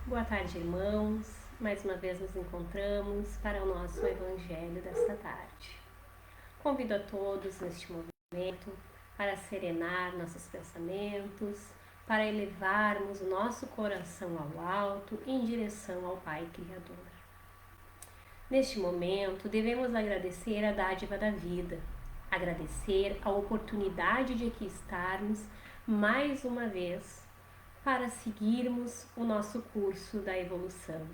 Boa tarde, irmãos. Mais uma vez nos encontramos para o nosso Evangelho desta tarde. Convido a todos neste momento para serenar nossos pensamentos, para elevarmos o nosso coração ao alto em direção ao Pai Criador. Neste momento, devemos agradecer a dádiva da vida, agradecer a oportunidade de aqui estarmos mais uma vez para seguirmos o nosso curso da evolução.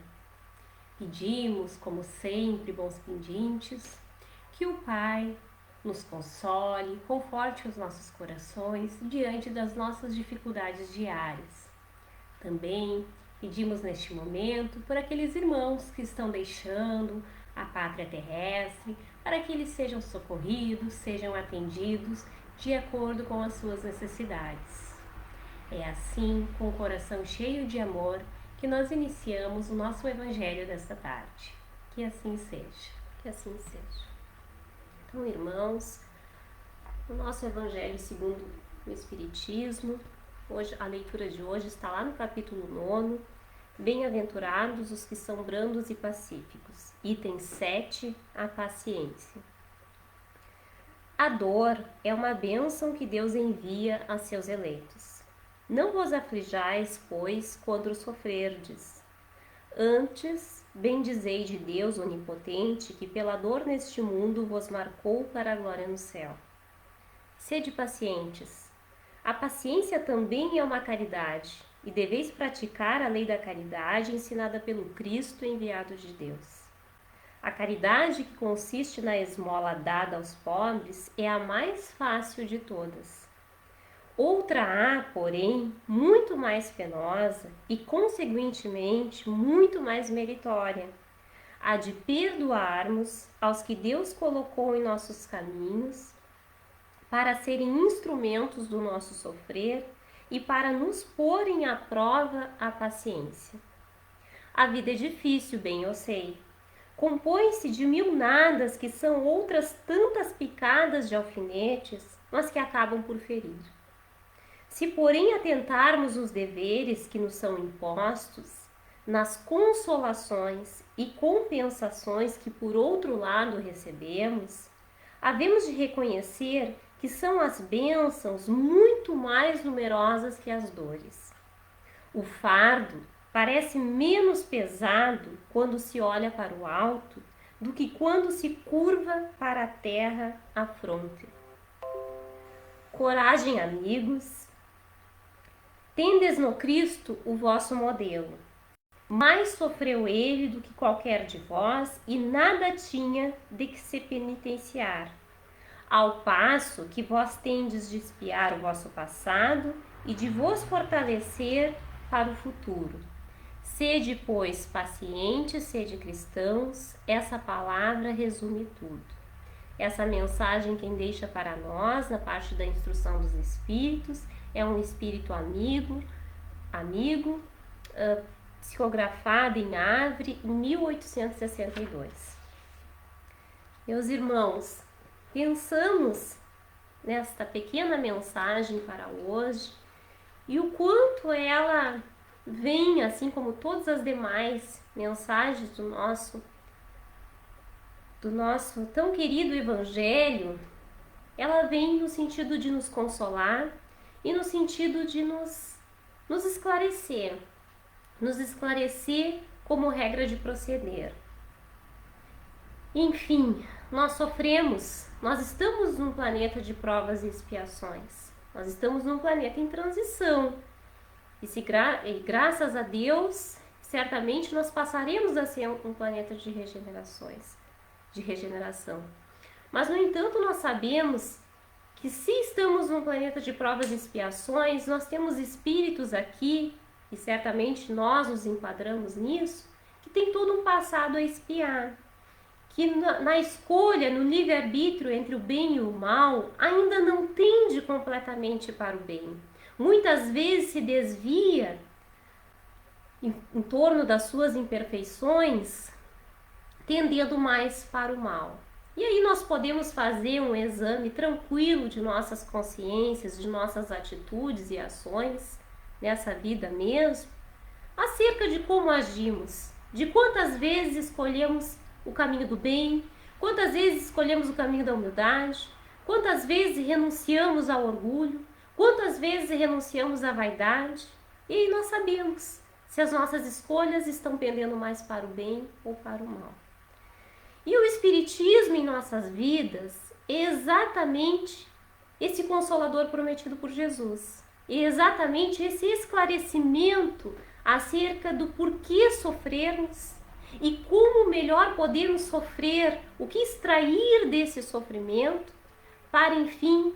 Pedimos, como sempre, bons pedintes, que o Pai nos console, conforte os nossos corações diante das nossas dificuldades diárias. Também pedimos neste momento por aqueles irmãos que estão deixando a pátria terrestre, para que eles sejam socorridos, sejam atendidos de acordo com as suas necessidades. É assim, com o coração cheio de amor, que nós iniciamos o nosso Evangelho desta tarde. Que assim seja, que assim seja. Então, irmãos, o nosso Evangelho segundo o Espiritismo, hoje, a leitura de hoje está lá no capítulo 9, Bem-aventurados os que são brandos e pacíficos. Item 7, a paciência. A dor é uma bênção que Deus envia a seus eleitos. Não vos aflijais, pois, quando sofrerdes. Antes, bendizei de Deus onipotente, que pela dor neste mundo vos marcou para a glória no céu. Sede pacientes. A paciência também é uma caridade, e deveis praticar a lei da caridade ensinada pelo Cristo enviado de Deus. A caridade, que consiste na esmola dada aos pobres, é a mais fácil de todas. Outra há, porém, muito mais penosa e, consequentemente, muito mais meritória, a de perdoarmos aos que Deus colocou em nossos caminhos para serem instrumentos do nosso sofrer e para nos porem à prova a paciência. A vida é difícil, bem eu sei. Compõe-se de mil nadas que são outras tantas picadas de alfinetes, mas que acabam por ferir. Se, porém, atentarmos nos deveres que nos são impostos, nas consolações e compensações que, por outro lado, recebemos, havemos de reconhecer que são as bênçãos muito mais numerosas que as dores. O fardo parece menos pesado quando se olha para o alto do que quando se curva para a terra a fronte. Coragem, amigos. Tendes no Cristo o vosso modelo. Mais sofreu ele do que qualquer de vós e nada tinha de que se penitenciar. Ao passo que vós tendes de espiar o vosso passado e de vos fortalecer para o futuro. Sede, pois, pacientes, sede cristãos, essa palavra resume tudo. Essa mensagem quem deixa para nós, na parte da instrução dos Espíritos, é um Espírito amigo, psicografado em Havre, em 1862. Meus irmãos, pensamos nesta pequena mensagem para hoje e o quanto ela vem, assim como todas as demais mensagens do nosso tão querido Evangelho, ela vem no sentido de nos consolar e no sentido de nos esclarecer como regra de proceder. Enfim, nós sofremos, nós estamos num planeta de provas e expiações, nós estamos num planeta em transição, e graças a Deus, certamente nós passaremos a ser um planeta de regeneração. Mas, no entanto, nós sabemos que se estamos num planeta de provas e expiações, nós temos espíritos aqui, e certamente nós nos enquadramos nisso, que tem todo um passado a expiar, que na escolha, no livre-arbítrio entre o bem e o mal, ainda não tende completamente para o bem. Muitas vezes se desvia em torno das suas imperfeições, tendendo mais para o mal. E aí nós podemos fazer um exame tranquilo de nossas consciências, de nossas atitudes e ações nessa vida mesmo, acerca de como agimos, de quantas vezes escolhemos o caminho do bem, quantas vezes escolhemos o caminho da humildade, quantas vezes renunciamos ao orgulho, quantas vezes renunciamos à vaidade. E aí nós sabemos se as nossas escolhas estão pendendo mais para o bem ou para o mal. E o Espiritismo em nossas vidas é exatamente esse consolador prometido por Jesus. É exatamente esse esclarecimento acerca do porquê sofrermos e como melhor podemos sofrer, o que extrair desse sofrimento para, enfim,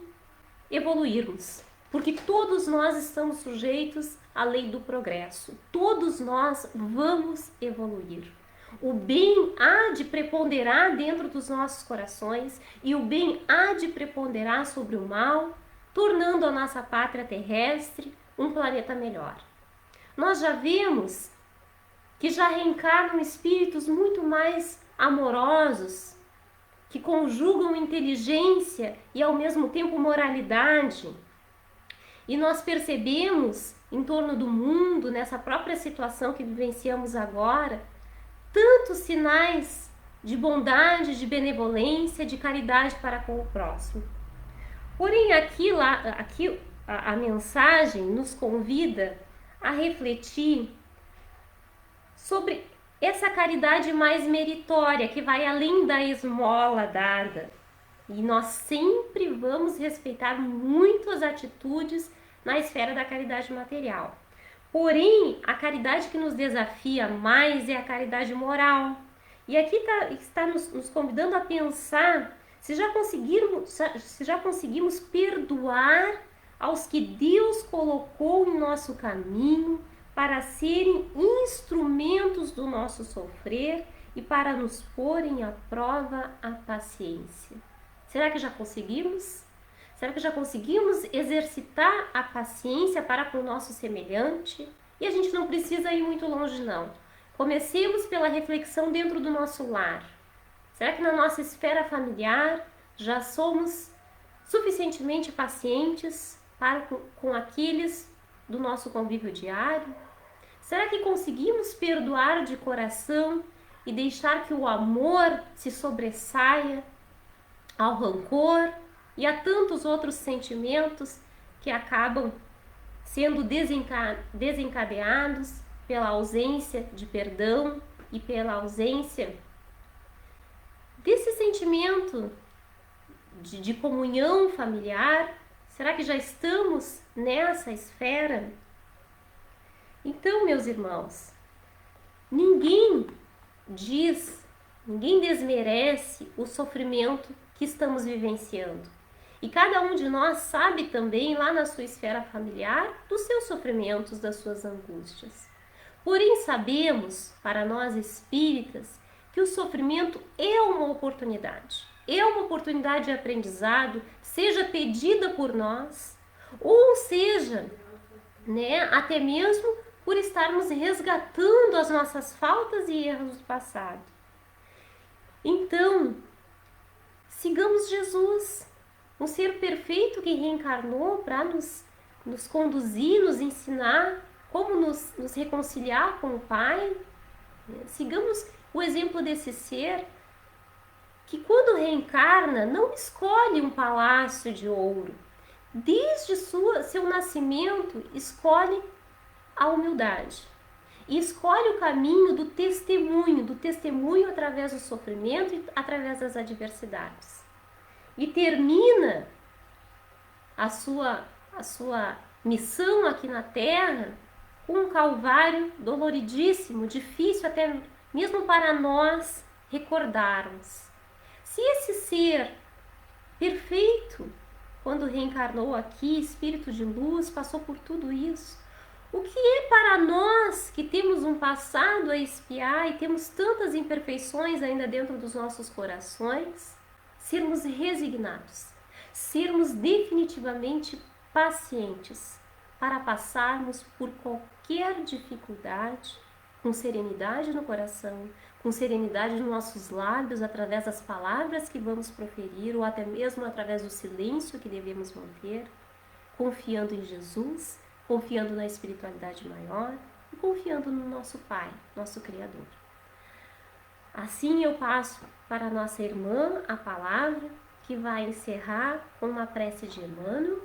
evoluirmos. Porque todos nós estamos sujeitos à lei do progresso. Todos nós vamos evoluir. O bem há de preponderar dentro dos nossos corações e o bem há de preponderar sobre o mal, tornando a nossa pátria terrestre um planeta melhor. Nós já vimos que já reencarnam espíritos muito mais amorosos, que conjugam inteligência e ao mesmo tempo moralidade. E nós percebemos em torno do mundo, nessa própria situação que vivenciamos agora, tantos sinais de bondade, de benevolência, de caridade para com o próximo. Porém, aqui a mensagem nos convida a refletir sobre essa caridade mais meritória, que vai além da esmola dada. E nós sempre vamos respeitar muito as atitudes na esfera da caridade material. Porém, a caridade que nos desafia mais é a caridade moral. E aqui está nos convidando a pensar se já conseguimos perdoar aos que Deus colocou em nosso caminho para serem instrumentos do nosso sofrer e para nos porem à prova a paciência. Será que já conseguimos? Será que já conseguimos exercitar a paciência para com o nosso semelhante? E a gente não precisa ir muito longe, não. Comecemos pela reflexão dentro do nosso lar. Será que na nossa esfera familiar já somos suficientemente pacientes com aqueles do nosso convívio diário? Será que conseguimos perdoar de coração e deixar que o amor se sobressaia ao rancor e a tantos outros sentimentos que acabam sendo desencadeados pela ausência de perdão e pela ausência desse sentimento de comunhão familiar? Será que já estamos nessa esfera? Então, meus irmãos, ninguém desmerece o sofrimento que estamos vivenciando. E cada um de nós sabe também, lá na sua esfera familiar, dos seus sofrimentos, das suas angústias. Porém, sabemos, para nós espíritas, que o sofrimento é uma oportunidade de aprendizado, seja pedida por nós, ou seja, até mesmo por estarmos resgatando as nossas faltas e erros do passado. Então, sigamos Jesus, um ser perfeito que reencarnou para nos conduzir, nos ensinar como nos reconciliar com o Pai. Sigamos o exemplo desse ser que, quando reencarna, não escolhe um palácio de ouro. Desde seu nascimento, escolhe a humildade. E escolhe o caminho do testemunho através do sofrimento e através das adversidades. E termina a sua missão aqui na Terra com um calvário doloridíssimo, difícil até mesmo para nós recordarmos. Se esse ser perfeito, quando reencarnou aqui, espírito de luz, passou por tudo isso, o que é para nós que temos um passado a expiar e temos tantas imperfeições ainda dentro dos nossos corações, sermos resignados, sermos definitivamente pacientes para passarmos por qualquer dificuldade com serenidade no coração, com serenidade nos nossos lábios, através das palavras que vamos proferir ou até mesmo através do silêncio que devemos manter, confiando em Jesus, confiando na espiritualidade maior e confiando no nosso Pai, nosso Criador. Assim eu passo para a nossa irmã a palavra, que vai encerrar com uma prece de Emmanuel.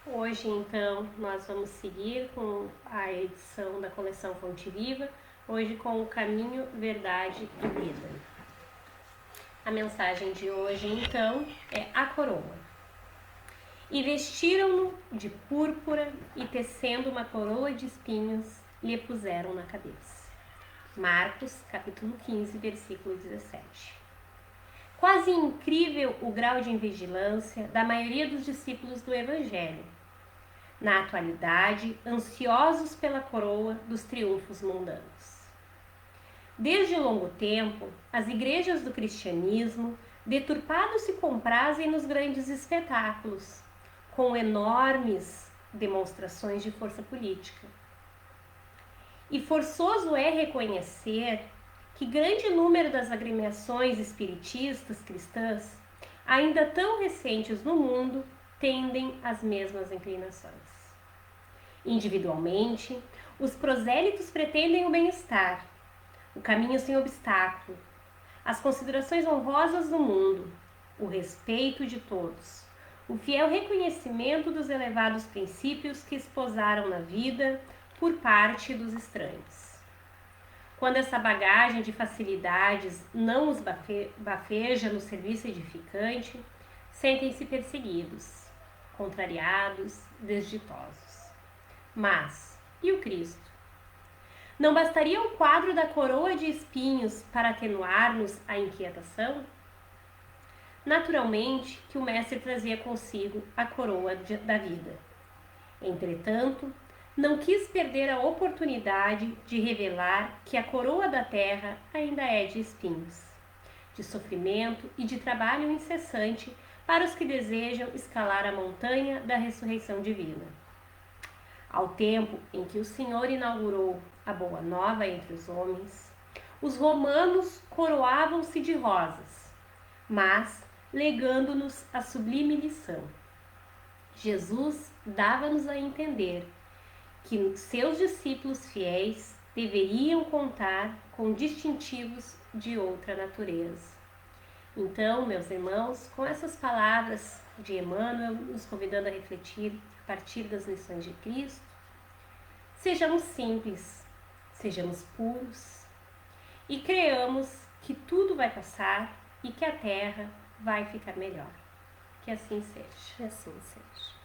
Hoje, então, nós vamos seguir com a edição da coleção Fonte Viva, hoje com o Caminho, Verdade e Vida. A mensagem de hoje, então, é a coroa. E vestiram-no de púrpura e, tecendo uma coroa de espinhos, lhe puseram na cabeça. Marcos, capítulo 15, versículo 17. Quase incrível o grau de invigilância da maioria dos discípulos do Evangelho. Na atualidade, ansiosos pela coroa dos triunfos mundanos. Desde longo tempo, as igrejas do cristianismo, deturpados, se comprazem nos grandes espetáculos, com enormes demonstrações de força política. E forçoso é reconhecer que grande número das agremiações espiritistas cristãs, ainda tão recentes no mundo, tendem às mesmas inclinações. Individualmente, os prosélitos pretendem o bem-estar, o caminho sem obstáculo, as considerações honrosas do mundo, o respeito de todos, o fiel reconhecimento dos elevados princípios que esposaram na vida por parte dos estranhos. Quando essa bagagem de facilidades não os bafeja no serviço edificante, sentem-se perseguidos, contrariados, desditosos. Mas, e o Cristo? Não bastaria o quadro da coroa de espinhos para atenuar-nos a inquietação? Naturalmente que o Mestre trazia consigo a coroa da vida. Entretanto, não quis perder a oportunidade de revelar que a coroa da terra ainda é de espinhos, de sofrimento e de trabalho incessante para os que desejam escalar a montanha da ressurreição divina. Ao tempo em que o Senhor inaugurou a boa nova entre os homens, os romanos coroavam-se de rosas, mas legando-nos a sublime lição. Jesus dava-nos a entender que seus discípulos fiéis deveriam contar com distintivos de outra natureza. Então, meus irmãos, com essas palavras de Emmanuel, nos convidando a refletir a partir das lições de Cristo, sejamos simples, sejamos puros e creamos que tudo vai passar e que a Terra vai ficar melhor. Que assim seja. Que assim seja.